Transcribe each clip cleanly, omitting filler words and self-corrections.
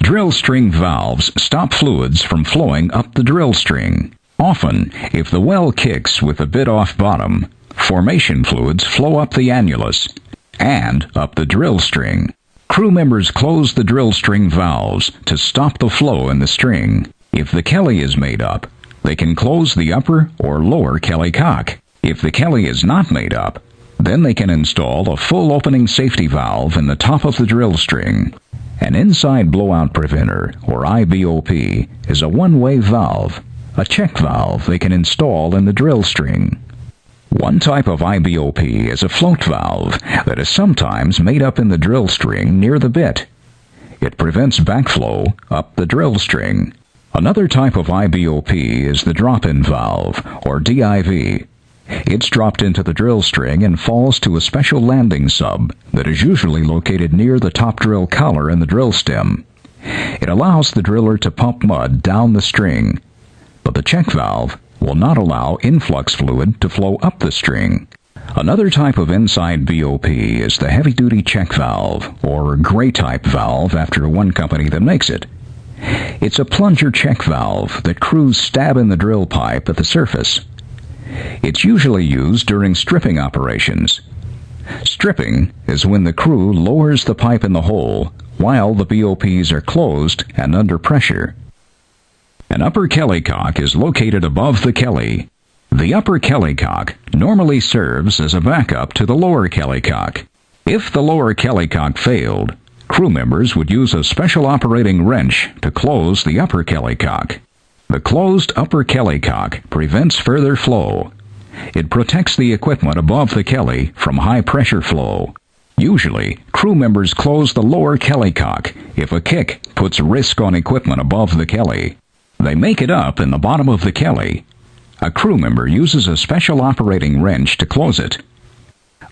Drill string valves stop fluids from flowing up the drill string. Often, if the well kicks with the bit off bottom, formation fluids flow up the annulus and up the drill string. Crew members close the drill string valves to stop the flow in the string. If the Kelly is made up, they can close the upper or lower Kelly cock. If the Kelly is not made up, then they can install a full opening safety valve in the top of the drill string. An inside blowout preventer, or IBOP, is a one-way valve, a check valve they can install in the drill string. One type of IBOP is a float valve that is sometimes made up in the drill string near the bit. It prevents backflow up the drill string. Another type of IBOP is the drop-in valve, or DIV. It's dropped into the drill string and falls to a special landing sub that is usually located near the top drill collar in the drill stem. It allows the driller to pump mud down the string, but the check valve will not allow influx fluid to flow up the string. Another type of inside BOP is the heavy-duty check valve, or gray type valve after one company that makes it. It's a plunger check valve that crews stab in the drill pipe at the surface. It's usually used during stripping operations. Stripping is when the crew lowers the pipe in the hole while the BOPs are closed and under pressure. An upper Kelly cock is located above the Kelly. The upper Kelly cock normally serves as a backup to the lower Kelly cock. If the lower Kelly cock failed, crew members would use a special operating wrench to close the upper Kelly cock. The closed upper Kelly cock prevents further flow. It protects the equipment above the Kelly from high pressure flow. Usually, crew members close the lower Kelly cock if a kick puts risk on equipment above the Kelly. They make it up in the bottom of the Kelly. A crew member uses a special operating wrench to close it.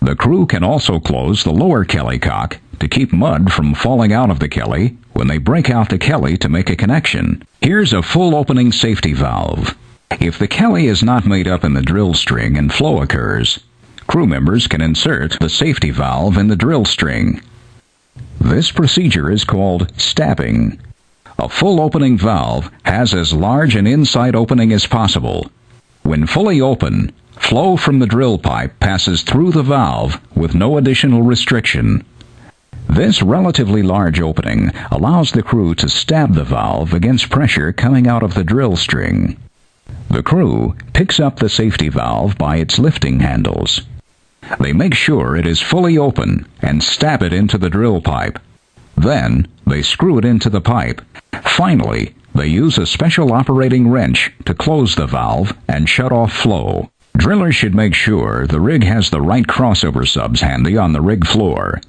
The crew can also close the lower Kelly cock to keep mud from falling out of the Kelly when they break out the Kelly to make a connection. Here's a full opening safety valve. If the Kelly is not made up in the drill string and flow occurs, crew members can insert the safety valve in the drill string. This procedure is called stabbing. A full opening valve has as large an inside opening as possible. When fully open, flow from the drill pipe passes through the valve with no additional restriction. This relatively large opening allows the crew to stab the valve against pressure coming out of the drill string. The crew picks up the safety valve by its lifting handles. They make sure it is fully open and stab it into the drill pipe. Then, they screw it into the pipe. Finally, they use a special operating wrench to close the valve and shut off flow. Drillers should make sure the rig has the right crossover subs handy on the rig floor.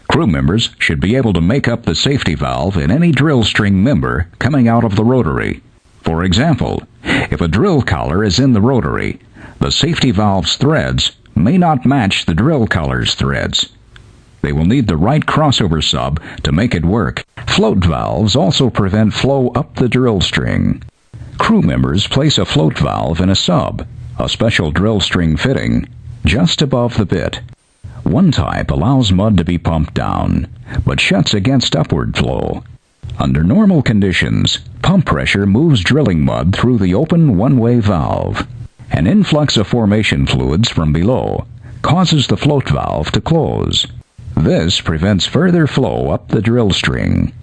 Crew members should be able to make up the safety valve in any drill string member coming out of the rotary. For example, if a drill collar is in the rotary, the safety valve's threads may not match the drill collar's threads. They will need the right crossover sub to make it work. Float valves also prevent flow up the drill string. Crew members place a float valve in a sub, a special drill string fitting, just above the bit. One type allows mud to be pumped down, but shuts against upward flow. Under normal conditions, pump pressure moves drilling mud through the open one-way valve. An influx of formation fluids from below causes the float valve to close. This prevents further flow up the drill string.